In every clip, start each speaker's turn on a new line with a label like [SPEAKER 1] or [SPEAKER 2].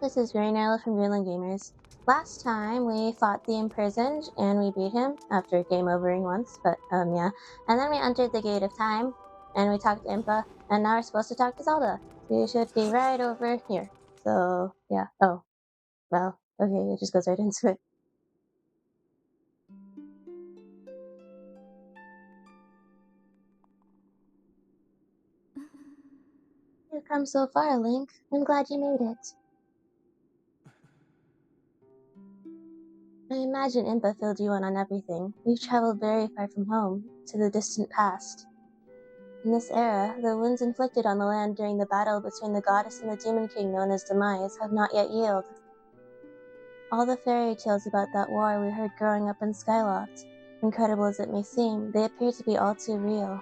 [SPEAKER 1] This is Greenland from Greenland Gamers. Last time we fought the imprisoned and we beat him after game overing once, but yeah. And then we entered the Gate of Time and we talked to Impa, and now we're supposed to talk to Zelda. So you should be right over here. So yeah. Oh, well, okay, it just goes right into it. You've come so far, Link. I'm glad you made it. I imagine Impa filled you in on everything. We've traveled very far from home, to the distant past. In this era, the wounds inflicted on the land during the battle between the goddess and the demon king known as Demise have not yet healed. All the fairy tales about that war we heard growing up in Skyloft, incredible as it may seem, they appear to be all too real.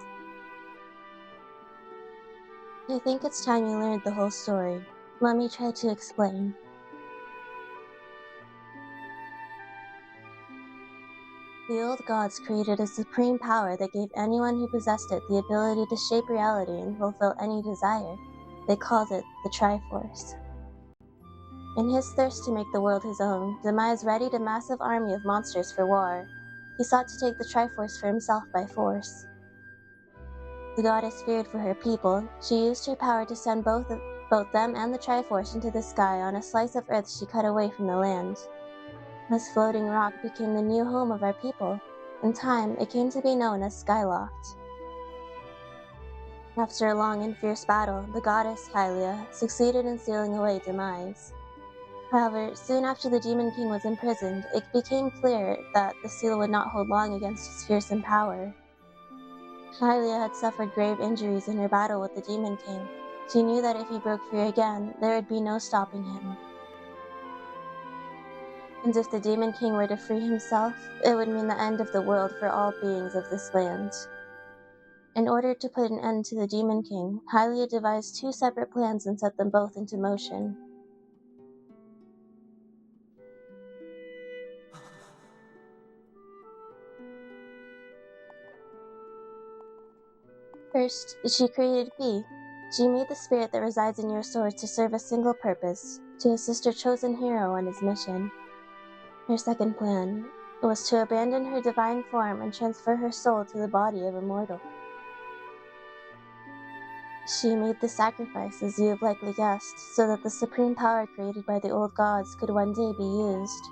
[SPEAKER 1] I think it's time you learned the whole story. Let me try to explain. The old gods created a supreme power that gave anyone who possessed it the ability to shape reality and fulfill any desire. They called it the Triforce. In his thirst to make the world his own, Demise readied a massive army of monsters for war. He sought to take the Triforce for himself by force. The goddess feared for her people. She used her power to send both them and the Triforce into the sky on a slice of earth she cut away from the land. This floating rock became the new home of our people. In time, it came to be known as Skyloft. After a long and fierce battle, the goddess, Hylia, succeeded in sealing away Demise. However, soon after the Demon King was imprisoned, it became clear that the seal would not hold long against his fearsome power. Hylia had suffered grave injuries in her battle with the Demon King. She knew that if he broke free again, there would be no stopping him. And if the Demon King were to free himself, it would mean the end of the world for all beings of this land. In order to put an end to the Demon King, Hylia devised two separate plans and set them both into motion. First, she created P. She made the spirit that resides in your sword to serve a single purpose, to assist her chosen hero on his mission. Her second plan was to abandon her divine form and transfer her soul to the body of a mortal. She made the sacrifice, as you have likely guessed, so that the supreme power created by the old gods could one day be used.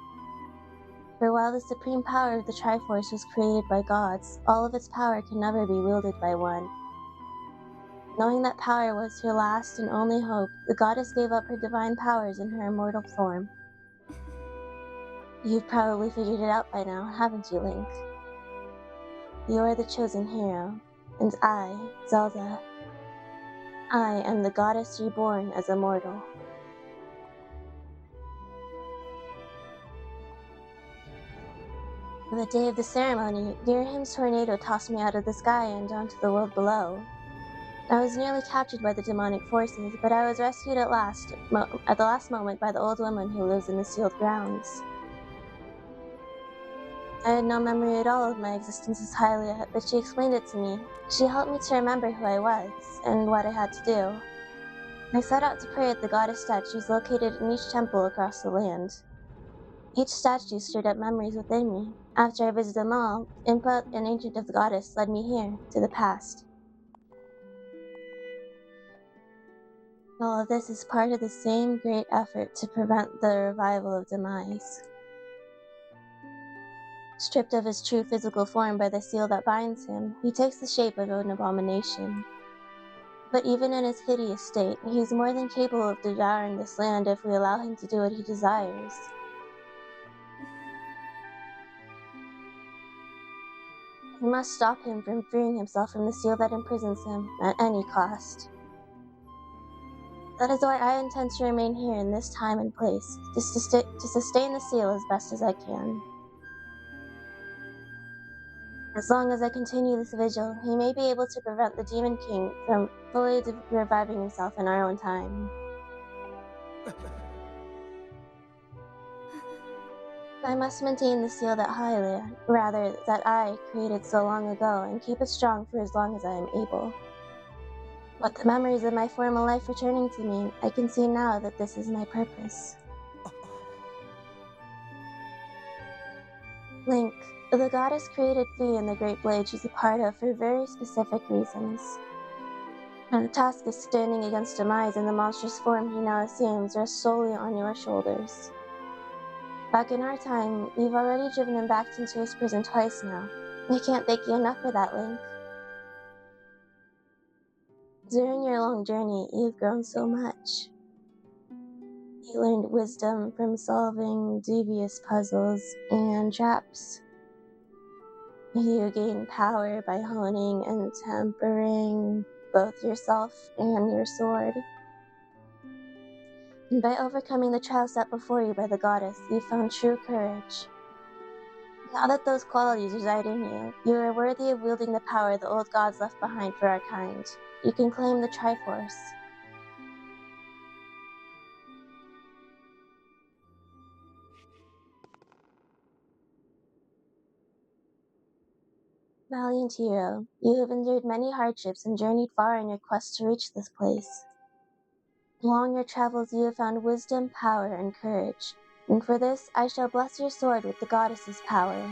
[SPEAKER 1] For while the supreme power of the Triforce was created by gods, all of its power can never be wielded by one. Knowing that power was her last and only hope, the goddess gave up her divine powers in her immortal form. You've probably figured it out by now, haven't you, Link? You are the chosen hero, and I, Zelda, I am the goddess reborn as a mortal. On the day of the ceremony, Dirham's tornado tossed me out of the sky and onto the world below. I was nearly captured by the demonic forces, but I was rescued at the last moment by the old woman who lives in the sealed grounds. I had no memory at all of my existence as Hylia, but she explained it to me. She helped me to remember who I was, and what I had to do. I set out to pray at the goddess statues located in each temple across the land. Each statue stirred up memories within me. After I visited them all, Impa, an ancient of the goddess, led me here, to the past. All of this is part of the same great effort to prevent the revival of Demise. Stripped of his true physical form by the seal that binds him, he takes the shape of an abomination. But even in his hideous state, he is more than capable of devouring this land if we allow him to do what he desires. We must stop him from freeing himself from the seal that imprisons him, at any cost. That is why I intend to remain here in this time and place, to sustain the seal as best as I can. As long as I continue this vigil, he may be able to prevent the Demon King from fully reviving himself in our own time. I must maintain the seal that that I created so long ago and keep it strong for as long as I am able. With the memories of my former life returning to me, I can see now that this is my purpose. Link, the goddess created Fi and the Great Blade she's a part of for very specific reasons. And the task of standing against Demise in the monstrous form he now assumes rests solely on your shoulders. Back in our time, you've already driven him back into his prison twice now. I can't thank you enough for that, Link. During your long journey, you've grown so much. You learned wisdom from solving devious puzzles and traps. You gained power by honing and tempering both yourself and your sword. And by overcoming the trials set before you by the goddess, you found true courage. Now that those qualities reside in you, you are worthy of wielding the power the old gods left behind for our kind. You can claim the Triforce. Valiant hero, you have endured many hardships and journeyed far in your quest to reach this place. Along your travels you have found wisdom, power, and courage, and for this I shall bless your sword with the goddess's power.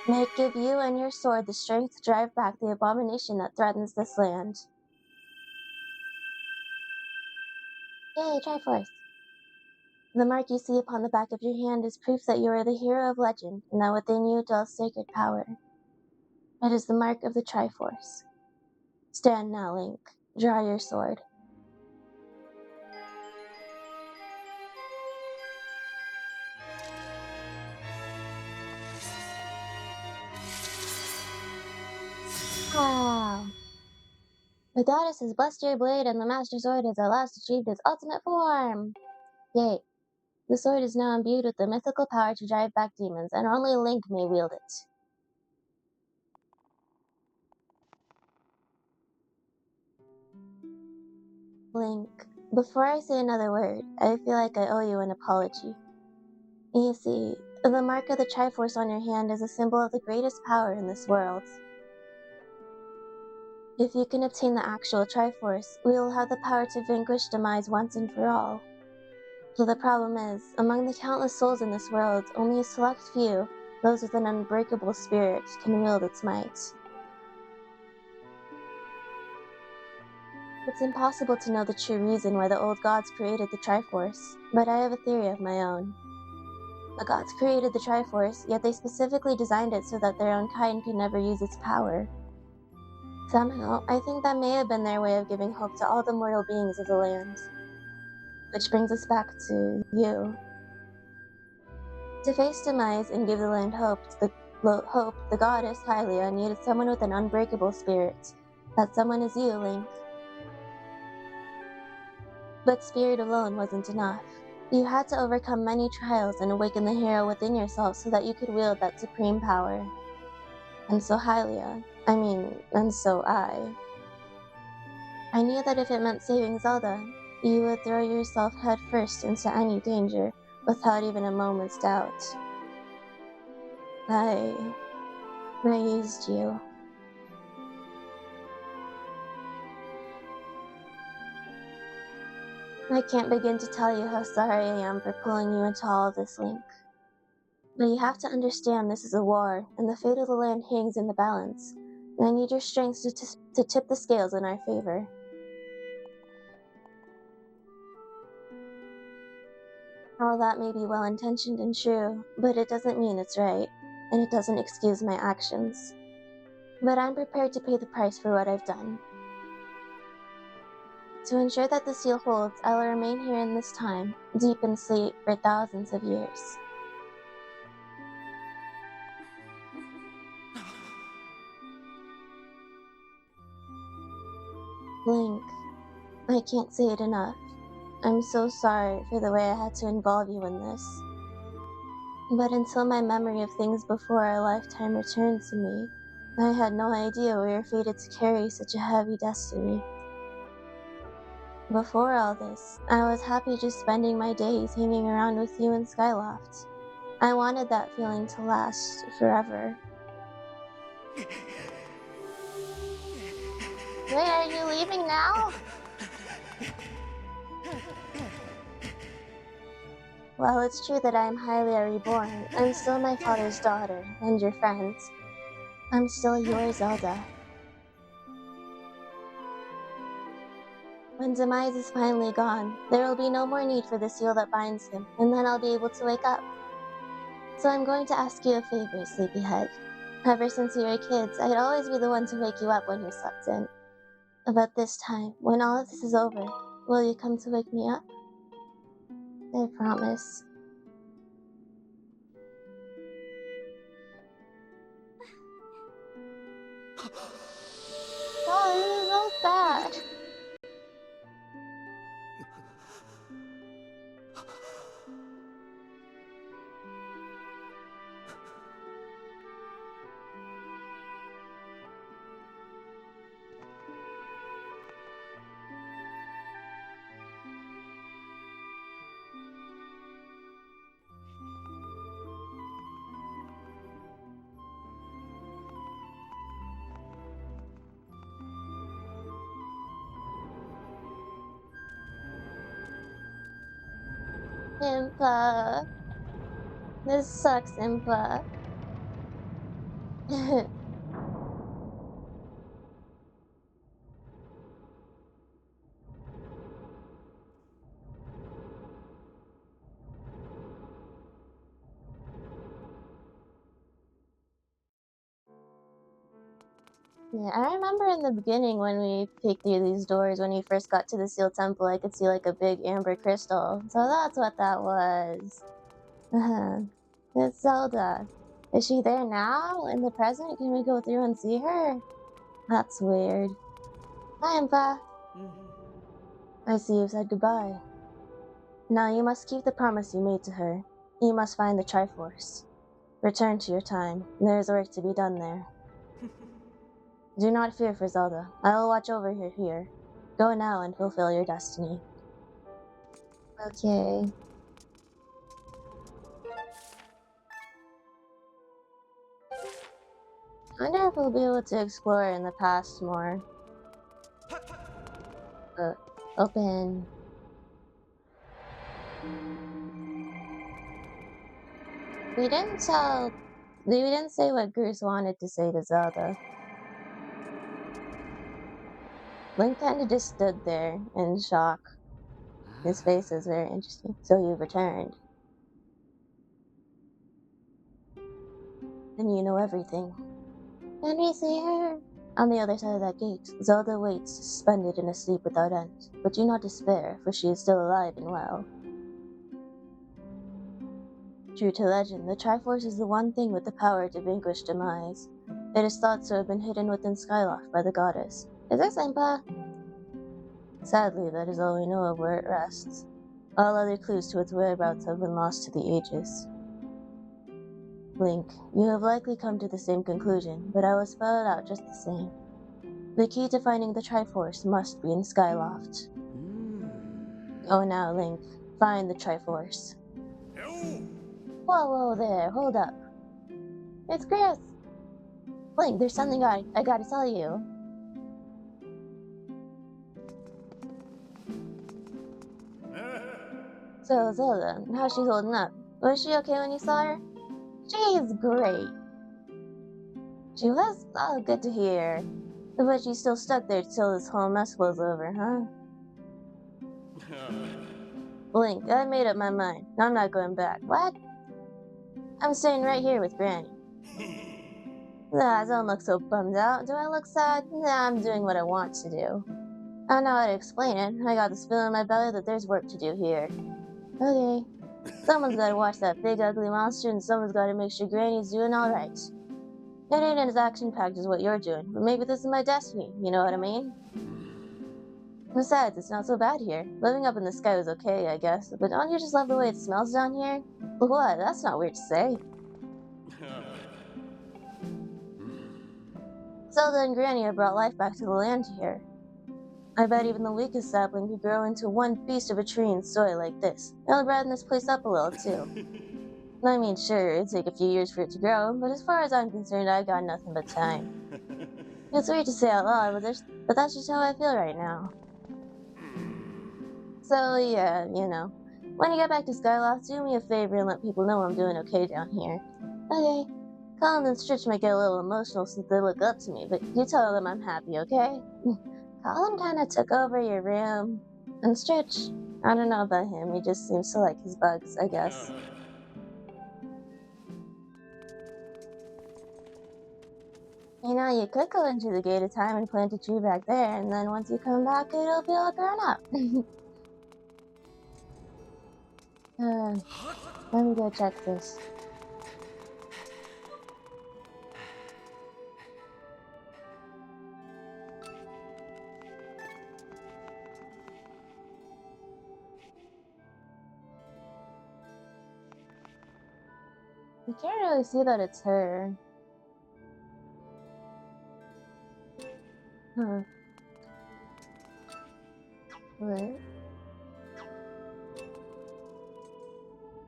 [SPEAKER 1] May it give you and your sword the strength to drive back the abomination that threatens this land. Yay, Triforce! The mark you see upon the back of your hand is proof that you are the hero of legend, and that within you dwells sacred power. It is the mark of the Triforce. Stand now, Link. Draw your sword. Wow! The goddess has blessed your blade, and the master sword has at last achieved its ultimate form! Yay! The sword is now imbued with the mythical power to drive back demons, and only Link may wield it. Link, before I say another word, I feel like I owe you an apology. You see, the mark of the Triforce on your hand is a symbol of the greatest power in this world. If you can obtain the actual Triforce, we will have the power to vanquish Demise once and for all. So the problem is, among the countless souls in this world, only a select few, those with an unbreakable spirit, can wield its might. It's impossible to know the true reason why the old gods created the Triforce, but I have a theory of my own. The gods created the Triforce, yet they specifically designed it so that their own kind could never use its power. Somehow, I think that may have been their way of giving hope to all the mortal beings of the land. Which brings us back to you. To face Demise and give the land hope, the goddess Hylia needed someone with an unbreakable spirit. That someone is you, Link. But spirit alone wasn't enough. You had to overcome many trials and awaken the hero within yourself so that you could wield that supreme power. And so and so I knew that if it meant saving Zelda, you would throw yourself headfirst into any danger without even a moment's doubt. I raised you. I can't begin to tell you how sorry I am for pulling you into all of this, Link. But you have to understand this is a war, and the fate of the land hangs in the balance, and I need your strength to tip the scales in our favor. All that may be well-intentioned and true, but it doesn't mean it's right, and it doesn't excuse my actions. But I'm prepared to pay the price for what I've done. To ensure that the seal holds, I will remain here in this time, deep in sleep for thousands of years. Link, I can't say it enough. I'm so sorry for the way I had to involve you in this. But until my memory of things before our lifetime returned to me, I had no idea we were fated to carry such a heavy destiny. Before all this, I was happy just spending my days hanging around with you in Skyloft. I wanted that feeling to last forever. Wait, are you leaving now? While it's true that I am Hylia reborn, I'm still my father's daughter, and your friends. I'm still your Zelda. When Demise is finally gone, there will be no more need for the seal that binds him, and then I'll be able to wake up. So I'm going to ask you a favor, sleepyhead. Ever since we were kids, I'd always be the one to wake you up when you slept in. But this time, when all of this is over, will you come to wake me up? I promise. Oh, this is so sad. Impa. This sucks, Impa. Yeah, I remember in the beginning when we peeked through these doors, when we first got to the Seal Temple, I could see like a big amber crystal. So that's what that was. It's Zelda. Is she there now? In the present? Can we go through and see her? That's weird. Hi, Impa. I see you've said goodbye. Now you must keep the promise you made to her. You must find the Triforce. Return to your time. There is work to be done there. Do not fear for Zelda. I will watch over her here. Go now and fulfill your destiny. Okay. I wonder if we'll be able to explore in the past more. Open. We didn't say what Goose wanted to say to Zelda. Link kinda just stood there in shock. His face is very interesting. So you've returned. Then you know everything. Can we see her? On the other side of that gate, Zelda waits, suspended in a sleep without end. But do not despair, for she is still alive and well. True to legend, the Triforce is the one thing with the power to vanquish Demise. It is thought to have been hidden within Skyloft by the goddess. Is this Impa? Sadly, that is all we know of where it rests. All other clues to its whereabouts have been lost to the ages. Link, you have likely come to the same conclusion, but I will spell it out just the same. The key to finding the Triforce must be in Skyloft. Go now, Link. Find the Triforce. Whoa there, hold up. It's Chris! Link, there's something I gotta tell you. So, Zelda, how's she holding up? Was she okay when you saw her? She's great. She was? Oh, good to hear. But she's still stuck there till this whole mess blows over, huh? Link, I made up my mind. I'm not going back. What? I'm staying right here with Granny. Nah, don't look so bummed out. Do I look sad? Nah, I'm doing what I want to do. I don't know how to explain it. I got this feeling in my belly that there's work to do here. Okay. Someone's gotta watch that big ugly monster, and someone's gotta make sure Granny's doing alright. It ain't as action-packed as what you're doing, but maybe this is my destiny, you know what I mean? Besides, it's not so bad here. Living up in the sky was okay, I guess, but don't you just love the way it smells down here? What? That's not weird to say. Zelda and Granny have brought life back to the land here. I bet even the weakest sapling could grow into one beast of a tree in soil like this. It'll brighten this place up a little, too. I mean, sure, it'd take a few years for it to grow, but as far as I'm concerned, I got nothing but time. It's weird to say out loud, but there's But that's just how I feel right now. So yeah, you know. When you get back to Skyloft, do me a favor and let people know I'm doing okay down here. Okay. Colin and Stritch might get a little emotional since they look up to me, but you tell them I'm happy, okay? Colin kinda took over your room. And Stritch, I don't know about him, he just seems to like his bugs, I guess. You know, you could go into the Gate of Time and plant a tree back there, and then once you come back, it'll be all grown up. Let me go check this. You can't really see that it's her. Huh. Wait.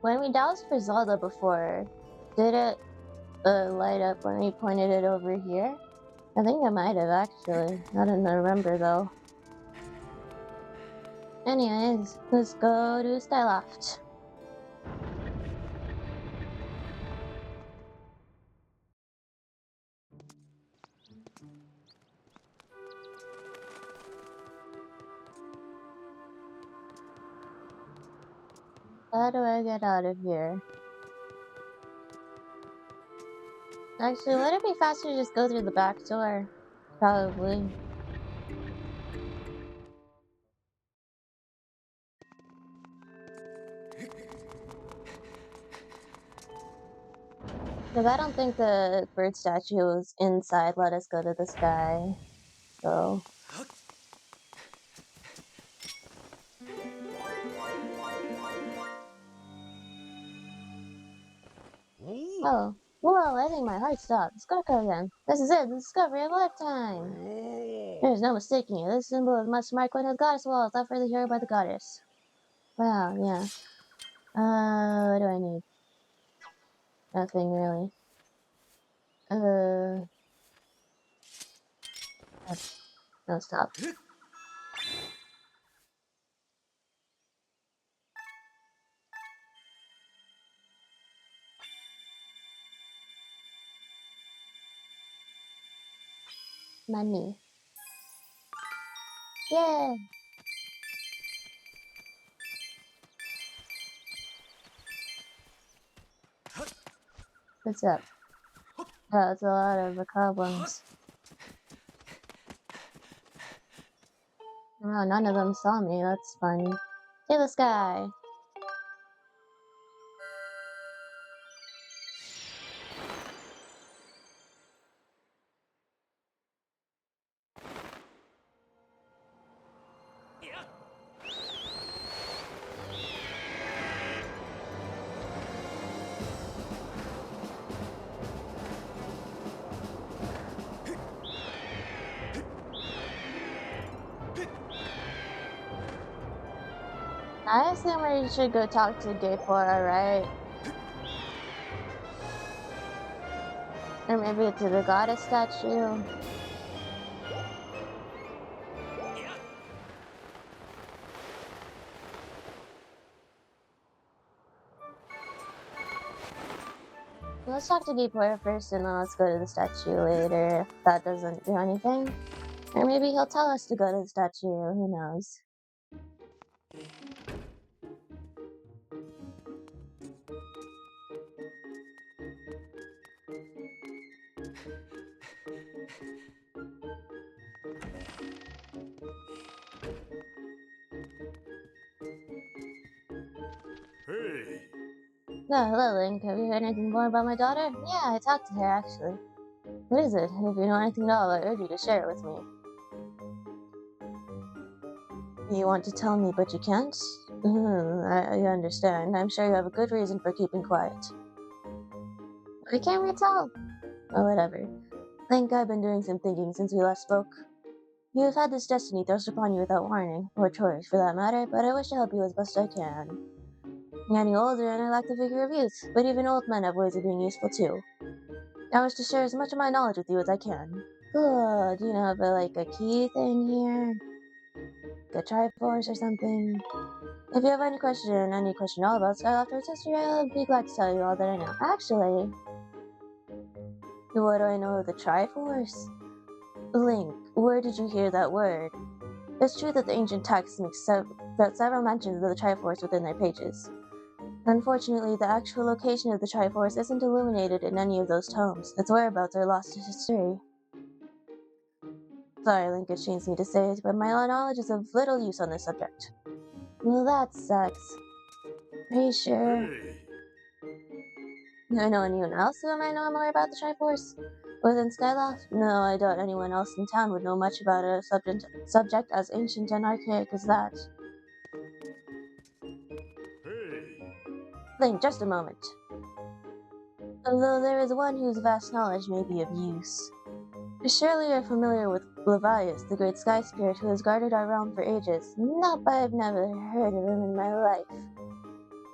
[SPEAKER 1] When we doused for Zelda before, did it light up when we pointed it over here? I think it might have actually. I don't remember though. Anyways, let's go to Skyloft. How do I get out of here? Actually, would it be faster to just go through the back door? Probably. Because I don't think the bird statue was inside. Let us go to the sky. So. Oh. Whoa, I think my heart stopped. Let's go again. This is it, the discovery of a lifetime. There's no mistaking it. This symbol is much marked with goddess walls, not further here by the goddess. Wow, yeah. What do I need? Nothing really. No, stop. Money. Yeah! What's up? Oh, it's a lot of goblins. Oh, none of them saw me. That's funny. To the sky! I assume we should go talk to Gaypora, right? Or maybe to the goddess statue. Let's talk to Gaypora first and then let's go to the statue later if that doesn't do anything. Or maybe he'll tell us to go to the statue, who knows.
[SPEAKER 2] Hey!
[SPEAKER 1] No, hello Link, have you heard anything more about my daughter? Yeah, I talked to her actually. What is it? If you know anything at all, I urge you to share it with me. You want to tell me, but you can't? I understand. I'm sure you have a good reason for keeping quiet. Why can't we tell? Oh, whatever. Link, I've been doing some thinking since we last spoke. You have had this destiny thrust upon you without warning, or choice for that matter, but I wish to help you as best I can. I'm getting older and I lack the vigor of youth, but even old men have ways of being useful too. I wish to share as much of my knowledge with you as I can. Cool. Do you know of like a key thing here? Like a Triforce or something? If you have any question all about Skyward history, I'll be glad to tell you all that I know. Actually, what do I know of the Triforce? Link, where did you hear that word? It's true that the ancient texts make several mentions of the Triforce within their pages. Unfortunately, the actual location of the Triforce isn't illuminated in any of those tomes. Its whereabouts are lost to history. Sorry, Link, it shames me to say it, but my knowledge is of little use on this subject. Well, that sucks. Are you sure?
[SPEAKER 2] Hey.
[SPEAKER 1] Do I know anyone else who might know more about the Triforce? Within Skyloft? No, I doubt anyone else in town would know much about a subject as ancient and archaic as that.
[SPEAKER 2] Hey.
[SPEAKER 1] Link, just a moment. Although there is one whose vast knowledge may be of use. Surely you're familiar with Levias, the great sky spirit who has guarded our realm for ages. Nope, I've never heard of him in my life.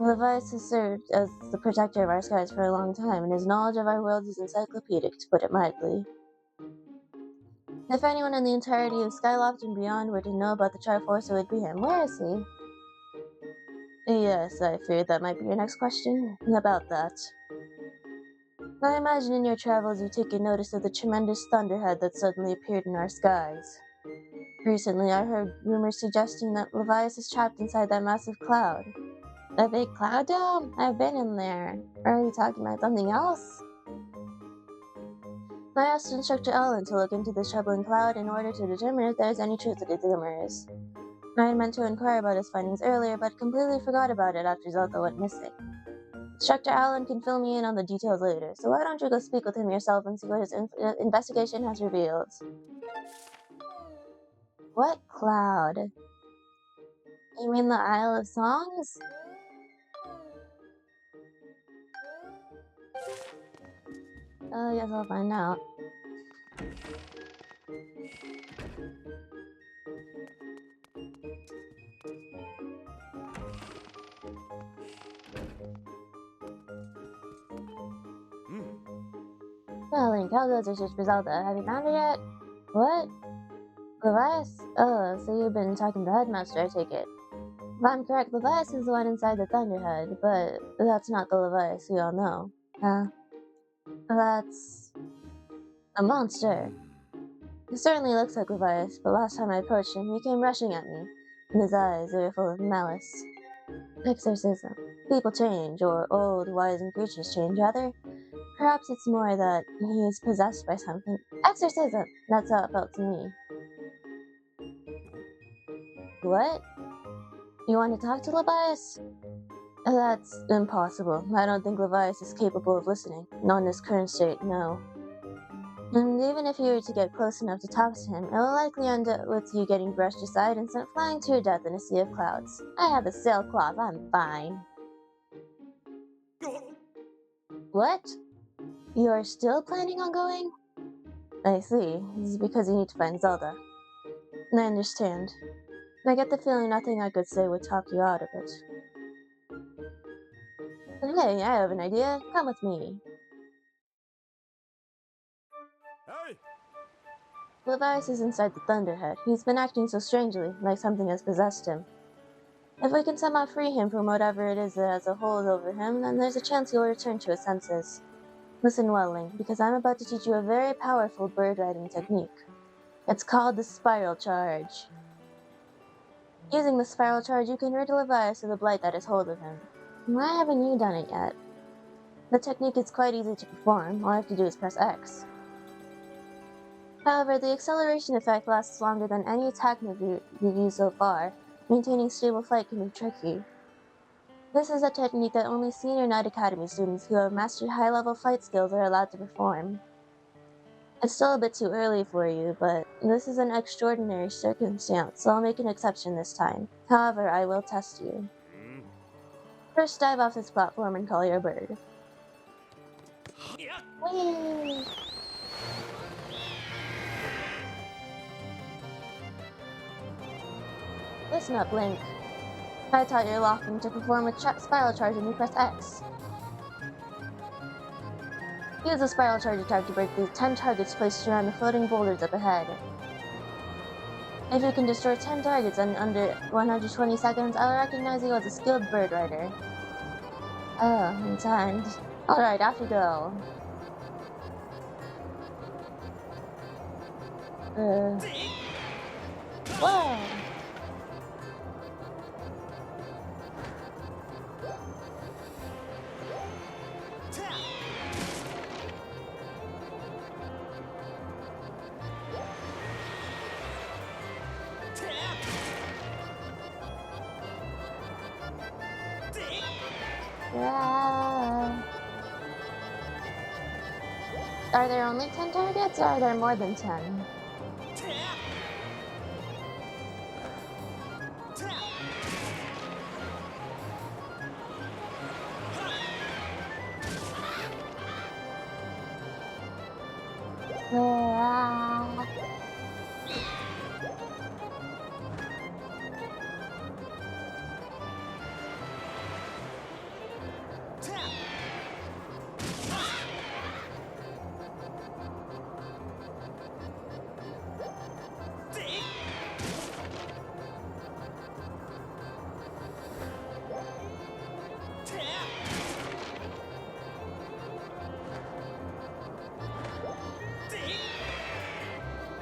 [SPEAKER 1] Levias has served as the protector of our skies for a long time, and his knowledge of our world is encyclopedic, to put it mildly. If anyone in the entirety of Skyloft and beyond were to know about the Triforce, it would be him. Where is he? Yes, I feared that might be your next question. About that. I imagine in your travels you've taken notice of the tremendous thunderhead that suddenly appeared in our skies. Recently, I heard rumors suggesting that Levias is trapped inside that massive cloud. A big cloud dome? I've been in there. Are you talking about something else? I asked Instructor Allen to look into this troubling cloud in order to determine if there is any truth to the rumors. I had meant to inquire about his findings earlier, but completely forgot about it after Zelda went missing. Instructor Allen can fill me in on the details later, so why don't you go speak with him yourself and see what his investigation has revealed? What cloud? You mean the Isle of Songs? Oh, yes, I'll find out. Well, Link, how goes your search for Zelda? Have you found her yet? What? Levias? Oh, so you've been talking to the headmaster, I take it. If I'm correct, Levias is the one inside the Thunderhead, but that's not the Levias we all know. That's a monster. He certainly looks like Levias, but last time I approached him, he came rushing at me, and his eyes were full of malice. Exorcism. People change, or old, wizened creatures change, rather. Perhaps it's more that he is possessed by something. Exorcism! That's how it felt to me. What? You want to talk to Levias? That's impossible. I don't think Levias is capable of listening. Not in his current state, no. And even if you were to get close enough to talk to him, it will likely end up with you getting brushed aside and sent flying to your death in a sea of clouds. I have a sailcloth, I'm fine. What? You are still planning on going? I see. This is because you need to find Zelda. I understand. I get the feeling nothing I could say would talk you out of it. But hey, I have an idea. Come with me.
[SPEAKER 2] Hey.
[SPEAKER 1] Levias is inside the Thunderhead. He's been acting so strangely, like something has possessed him. If we can somehow free him from whatever it is that has a hold over him, then there's a chance he'll return to his senses. Listen well, Link, because I'm about to teach you a very powerful bird riding technique. It's called the Spiral Charge. Using the Spiral Charge, you can rid Levias of the blight that has hold of him. Why haven't you done it yet? The technique is quite easy to perform. All I have to do is press X. However, the acceleration effect lasts longer than any attack move you've used so far. Maintaining stable flight can be tricky. This is a technique that only senior Knight Academy students who have mastered high-level flight skills are allowed to perform. It's still a bit too early for you, but this is an extraordinary circumstance, so I'll make an exception this time. However, I will test you. First, dive off this platform and call your bird. Whee! Listen up, Link. I taught your locking to perform a spiral charge when you press X. Use a spiral charge attack to break the 10 targets placed around the floating boulders up ahead. If you can destroy 10 targets in under 120 seconds, I'll recognize you as a skilled bird rider. Oh, I'm timed. Alright, off you go. Whoa! Yeah. Are there only 10 targets, or are there more than 10? Ah.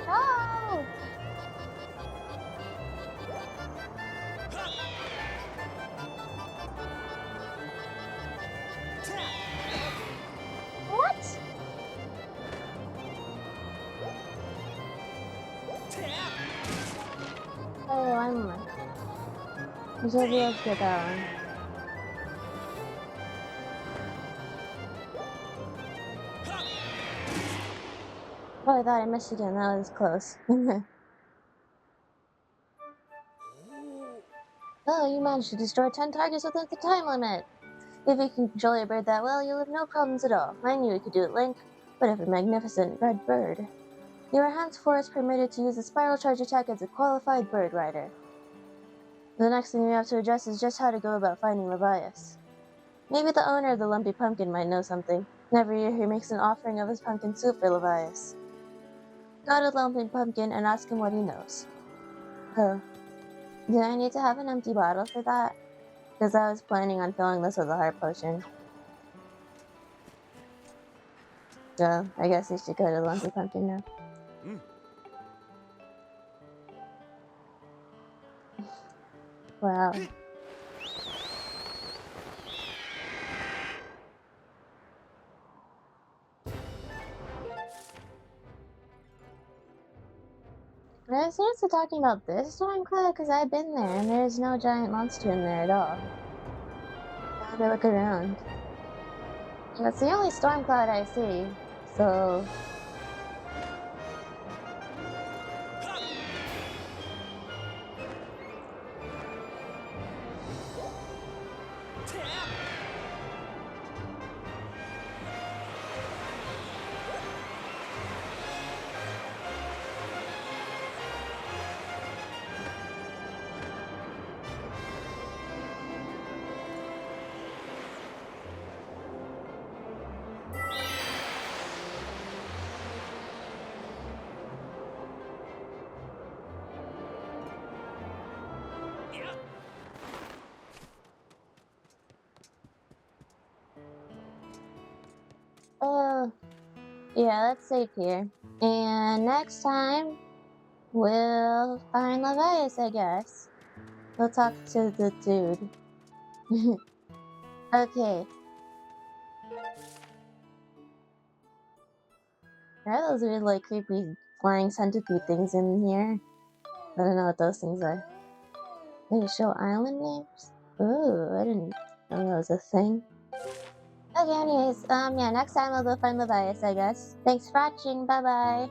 [SPEAKER 1] Oh! What? Oh, I should be able to get that one. Oh, I thought I missed again. That was close. Oh, you managed to destroy 10 targets within the time limit. If you can control your bird that well, you'll have no problems at all. I knew you could do it, Link. What a magnificent red bird. You are henceforth permitted to use the spiral charge attack as a qualified bird rider. The next thing you have to address is just how to go about finding Levias. Maybe the owner of the lumpy pumpkin might know something. Every year he makes an offering of his pumpkin soup for Levias. Go to Lumpy Pumpkin and ask him what he knows. Oh. Do I need to have an empty bottle for that? Because I was planning on filling this with a heart potion. So, I guess we should go to Lumpy Pumpkin now. Wow. Are you seriously talking about this storm cloud? Because I've been there and there's no giant monster in there at all. I had to look around. That's the only storm cloud I see, so... yeah, let's save here. And next time, we'll find Levias, I guess. We'll talk to the dude. Okay. There are those weird, like, creepy flying centipede things in here. I don't know what those things are. They show island names? Ooh, I didn't know that was a thing. Okay, anyways, yeah, next time I'll go find Levias, I guess. Thanks for watching, bye-bye!